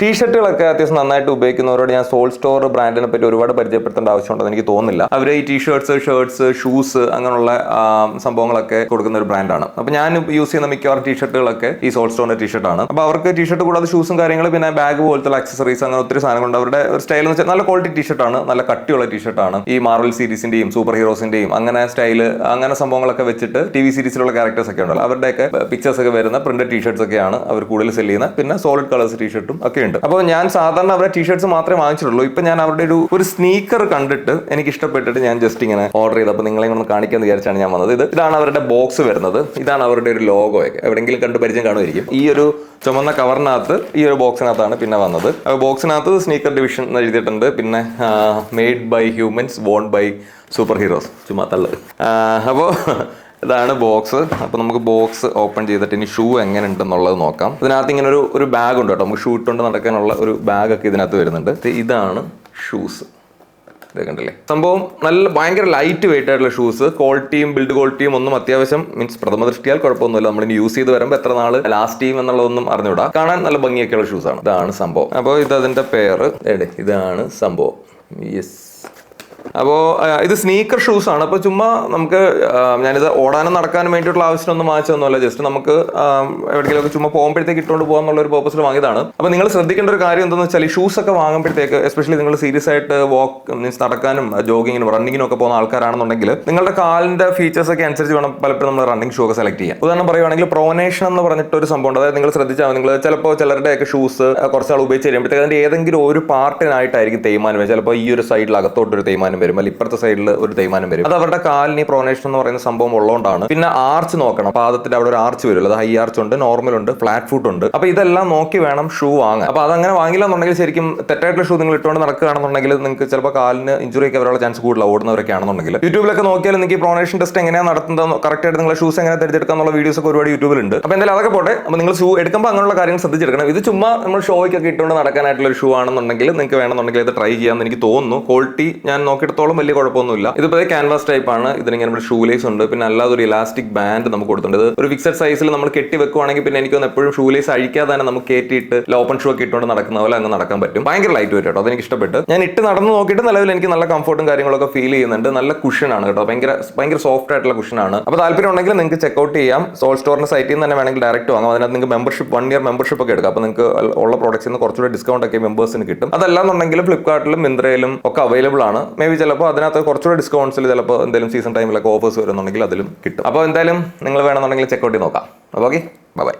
ടീഷർട്ടുകളൊക്കെ അത്യാവശ്യം നന്നായിട്ട് ഉപയോഗിക്കുന്നവരോട് ഞാൻ സോൾ സ്റ്റോർ ബ്രാൻഡിനെ പറ്റി ഒരുപാട് പരിചയപ്പെടുത്തേണ്ട ആവശ്യമുണ്ടെന്ന് എനിക്ക് തോന്നുന്നില്ല. അവർ ഈ ടീഷർട്ട്സ്, ഷർട്ട്സ്, ഷൂസ് അങ്ങനെയുള്ള സംഭവങ്ങളൊക്കെ കൊടുക്കുന്ന ഒരു ബ്രാൻഡാണ്. അപ്പോൾ ഞാൻ യൂസ് ചെയ്യുന്ന മിക്കവാറും ടീഷർട്ടുകളൊക്കെ ഈ സോൾ സ്റ്റോറിന്റെ ടീഷർട്ടാണ്. അപ്പോൾ അവർക്ക് ടീഷർട്ട് കൂടാതെ ഷൂസും കാര്യങ്ങളും പിന്നെ ബാഗ് പോലത്തെ ആക്സസറീസ് അങ്ങനെ ഒത്തിരി സാധനങ്ങളുണ്ട്. അവരുടെ ഒരു സ്റ്റൈൽ എന്ന് വെച്ചാൽ നല്ല ക്വാളിറ്റി ടീഷർട്ടാണ്, നല്ല കട്ടിയുള്ള ടീഷർട്ടാണ്. ഈ മാർവൽ സീരീസിന്റെയും സൂപ്പർ ഹീറോസിന്റെയും അങ്ങനെ സ്റ്റൈല് അങ്ങനെ സംഭവങ്ങളൊക്കെ വെച്ചിട്ട് TV സീരീസിലുള്ള ക്യാരക്ടേഴ്സ് ഒക്കെ ഉണ്ടല്ലോ, അവരുടെയൊക്കെ പിക്ചേഴ്സ് ഒക്കെ വരുന്ന പ്രിന്റഡ് ടീഷർട്ട്സ് ഒക്കെയാണ് അവർ കൂടുതൽ സെല് ചെയ്യുന്നത്. പിന്നെ സോളിഡ് കളേഴ്സ് ടീഷർട്ടും ഒക്കെ. അപ്പോൾ ഞാൻ സാധാരണ അവരുടെ ടീഷർട്ട്സ് മാത്രമേ വാങ്ങിച്ചിട്ടുള്ളൂ. ഇപ്പൊ ഞാൻ അവരുടെ ഒരു സ്നീക്കർ കണ്ടിട്ട് എനിക്ക് ഇഷ്ടപ്പെട്ടിട്ട് ഞാൻ ജസ്റ്റ് ഇങ്ങനെ ഓർഡർ ചെയ്ത് അപ്പോൾ നിങ്ങളെ ഒന്ന് കാണിക്കാന്ന് വിചാരിച്ചാണ് ഞാൻ വന്നത്. ഇതാണ് അവരുടെ ബോക്സ് വരുന്നത്. ഇതാണ് അവരുടെ ഒരു ലോഗോ ഒക്കെ എവിടെയെങ്കിലും കണ്ട് പരിചയം കാണുമായിരിക്കും. ഈ ഒരു ചുമന്ന കവറിനകത്ത് ഈ ഒരു ബോക്സിനകത്താണ് പിന്നെ വന്നത്. ബോക്സിനകത്ത് സ്നീക്കർ ഡിവിഷൻ എന്ന് എഴുതിയിട്ടുണ്ട്. പിന്നെ made by humans, won by superheroes. ചുമ്മാ തള്ളു. അപ്പോൾ ഇതാണ് ബോക്സ്. അപ്പോൾ നമുക്ക് ബോക്സ് ഓപ്പൺ ചെയ്തിട്ട് ഇനി ഷൂ എങ്ങനെ ഉണ്ടെന്നുള്ളത് നോക്കാം. ഇതിനകത്ത് ഇങ്ങനെ ഒരു ബാഗ് ഉണ്ട് കേട്ടോ. നമുക്ക് ഷൂ ഇട്ടുകൊണ്ട് നടക്കാനുള്ള ഒരു ബാഗൊക്കെ ഇതിനകത്ത് വരുന്നുണ്ട്. ഇതാണ് ഷൂസ്. ഇത് കണ്ടില്ലേ, സംഭവം നല്ല ഭയങ്കര ലൈറ്റ് വെയിറ്റ് ആയിട്ടുള്ള ഷൂസ്. ക്വാളിറ്റിയും ബിൽഡ് ക്വാളിറ്റിയും ഒന്നും അത്യാവശ്യം മീൻസ് പ്രഥമ ദൃഷ്ടിയാൽ കുഴപ്പമൊന്നുമില്ല. നമ്മൾ ഇനി യൂസ് ചെയ്ത് വരുമ്പോൾ എത്ര നാള് ലാസ്റ്റ് ചെയ്യും എന്നുള്ളതൊന്നും അറിഞ്ഞൂടാ. കാണാൻ നല്ല ഭംഗിയൊക്കെയുള്ള ഷൂസാണ്. ഇതാണ് സംഭവം. അപ്പോൾ ഇത് അതിന്റെ പേര്. ഇതാണ് സംഭവം. യെസ്. അപ്പോൾ ഇത് സ്നീക്കർ ഷൂസ് ആണ്. അപ്പോൾ ചുമ്മാ നമുക്ക് ഞാനിത് ഓടാനും നടക്കാനും വേണ്ടിയിട്ടുള്ള ആവശ്യമൊന്നും വാങ്ങിച്ചതൊന്നുമല്ല. ജസ്റ്റ് നമുക്ക് എവിടെയെങ്കിലുമൊക്കെ ചുമ്മാ പോകുമ്പോഴത്തേക്ക് ഇട്ടുകൊണ്ട് പോകാന്നുള്ള ഒരു പർപ്പസിൽ വാങ്ങിയതാണ്. അപ്പോൾ നിങ്ങൾ ശ്രദ്ധിക്കേണ്ട ഒരു കാര്യം എന്താണെന്ന് വെച്ചാൽ ഈ ഷൂസ് ഒക്കെ വാങ്ങുമ്പോഴത്തേക്ക് എസ്പെഷ്യലി നിങ്ങൾ സീരിയസ് ആയിട്ട് മീൻസ് നടക്കാനും ജോഗിങ്ങിനും റണ്ണിങ്ങിനും ഒക്കെ പോകുന്ന ആൾക്കാരാണെന്നുണ്ടെങ്കിൽ നിങ്ങളുടെ കാലിന്റെ ഫീച്ചേഴ്സ് ഒക്കെ അനുസരിച്ച് വേണം പലപ്പോഴും നമ്മൾ റണ്ണിങ് ഷൂ ഒക്കെ സെലക്ട് ചെയ്യാൻ. ഉദാഹരണം പറയുവാണെങ്കിൽ പ്രോനേഷൻ എന്ന് പറഞ്ഞിട്ട് ഒരു സംഭവം ഉണ്ട്. അതായത് നിങ്ങൾ ശ്രദ്ധിച്ചാൽ നിങ്ങൾ ചിലപ്പോൾ ചിലരുടെയൊക്കെ ഷൂസ് കുറച്ചാൾ ഉപയോഗിച്ച് കഴിയുമ്പോഴത്തേക്ക് അതിന്റെ ഏതെങ്കിലും ഒരു പാർട്ടിനായിട്ടായിരിക്കും തേയ്മാനം വരും. ചിലപ്പോൾ ഈ ഒരു സൈഡിൽ അകത്തോട്ടൊരു തേയ്മാനം വരും, അല്ലെങ്കിൽ ഇപ്പുറത്തെ സൈഡിൽ ഒരു തേയ്മാനം വരും. അത് അവരുടെ കാലിന് പ്രോനേഷൻ എന്ന് പറയുന്ന സംഭവം ഉള്ളതുകൊണ്ടാണ്. പിന്നെ ആർച്ച് നോക്കണം. പാദത്തിന്റെ അവിടെ ഒരു ആർച്ച് വരും. അത് ഹൈ ആർച്ച് ഉണ്ട്, നോർമൽ ഉണ്ട്, ഫ്ലാറ്റ് ഫുട്ട് ഉണ്ട്. അപ്പൊ ഇതെല്ലാം നോക്കി വേണം ഷൂ വാങ്ങാൻ. അപ്പൊ അതങ്ങനെ വാങ്ങില്ല എന്നുണ്ടെങ്കിൽ ശരിക്കും തെറ്റായിട്ടുള്ള ഷൂ നിങ്ങൾ ഇട്ടുകൊണ്ട് നടക്കുകയാണെന്നുണ്ടെങ്കിൽ നിങ്ങൾക്ക് ചിലപ്പോൾ കാലിന് ഇഞ്ചുറി ഒക്കെ വരാനുള്ള ചാൻസ് കൂടുതൽ ഓടുന്നവരൊക്കെ ആണെന്നുണ്ടെങ്കിൽ. യൂട്യൂബിലൊക്കെ നോക്കിയാൽ നിങ്ങൾക്ക് പ്രോനേഷൻ ടെസ്റ്റ് എങ്ങനെയാണ് നടത്തുന്നത്, കറക്റ്റ് ആയിട്ട് നിങ്ങളുടെ ഷൂസ് എങ്ങനെ തിരഞ്ഞെടുക്കാന്നുള്ള വീഡിയോസ് ഒക്കെ ഒരുപാട് യൂട്യൂബിലുണ്ട്. അപ്പൊ എന്തായാലും അതൊക്കെ പോട്ടെ. അപ്പൊ നിങ്ങൾ ഷൂ എടുക്കുമ്പോൾ അങ്ങനെയുള്ള കാര്യങ്ങൾ ശ്രദ്ധിച്ചെടുക്കണം. ഇത് ചുമ്മാ നമ്മൾ ഷോയ്ക്കൊക്കെ ഇട്ടുകൊണ്ട് നടക്കാനായിട്ടുള്ള ഒരു ഷൂ ആണെന്നുണ്ടെങ്കിൽ നിങ്ങൾക്ക് വേണമെന്നുണ്ടെങ്കിൽ ഇത് ട്രൈ ചെയ്യാമെന്ന് എനിക്ക് തോന്നുന്നു. ക്വാളിറ്റി ഞാൻ നോക്കിയിടത്തോളം വലിയ കുഴപ്പമൊന്നുമില്ല. ഇതിപ്പോൾ ക്യാൻവാസ് ടൈപ്പ് ആണ്. ഇതിനിങ്ങനെ ഷൂ ലേസ് ഉണ്ട്. പിന്നെ അല്ലാതെ ഒരു ഇലാസ്റ്റിക് ബാൻഡ് നമുക്ക് കൊടുത്തിട്ടുണ്ട്. ഒരു ഫിക്സഡ് സൈസിൽ നമ്മൾ കെട്ടി വെക്കുവാണെങ്കിൽ പിന്നെ എനിക്ക് എപ്പോഴും ഷൂ ലേസ് അഴിക്കാതെ തന്നെ നമുക്ക് കയറ്റിയിട്ട് ഓപ്പൺ ഷൂ ഒക്കെ ഇട്ടുകൊണ്ട് നടക്കുന്ന പോലെ അങ്ങ് നടക്കാൻ പറ്റും. ഭയങ്കര ലൈറ്റ് വെയിറ്റ് കേട്ടോ. അതെനിക്ക് ഇഷ്ടപ്പെട്ട്. ഞാൻ ഇട്ട് നടന്നു നോക്കിയിട്ട് നിലവിൽ എനിക്ക് നല്ല കംഫർട്ടും കാര്യങ്ങളൊക്കെ ഫീൽ ചെയ്യുന്നുണ്ട്. നല്ല കുഷനാണ് കേട്ടോ. ഭയങ്കര സോഫ്റ്റ് ആയിട്ടുള്ള കുഷനാണ്. അപ്പോൾ താല്പര്യം ഉണ്ടെങ്കിൽ നിങ്ങൾക്ക് ചെക്കൗട്ട് ചെയ്യാം. സോൾ സ്റ്റോറിന്റെ സൈറ്റിൽ നിന്ന് തന്നെ വേണമെങ്കിൽ ഡയറക്റ്റ് വാങ്ങാം. അതിനകത്ത് നിങ്ങൾക്ക് മെമ്പർഷിപ്പ് 1 year മെമ്പർഷിപ്പ് ഒക്കെ എടുക്കാം. അപ്പോൾ നിങ്ങൾക്ക് ഉള്ള പ്രോഡക്ട്സിൽ നിന്ന് കുറച്ചുകൂടി ഡിസ്കൗണ്ട് ഒക്കെ മെമ്പേഴ്സിന് കിട്ടും. അതല്ലാന്നുണ്ടെങ്കിൽ ഫ്ലിപ്കാർട്ടിലും മിന്ത്രയിലും ഒക്കെ അവൈലബിൾ ആണ്. മേ ബി ചിലപ്പോൾ അതിനകത്ത് കുറച്ചുകൂടി ഡിസ്കൗണ്ട്സിൽ ചിലപ്പോൾ എന്തെങ്കിലും സീസൺ ടൈമിലൊക്കെ ഓഫേഴ്സ് വരുന്നുണ്ടെങ്കിൽ അതിലും കിട്ടും. അപ്പോൾ എന്തായാലും നിങ്ങൾ വേണമെന്നുണ്ടെങ്കിൽ ചെക്കൗട്ട് ചെയ്ത് നോക്കാം. അപ്പോൾ ഓക്കെ, ബൈ.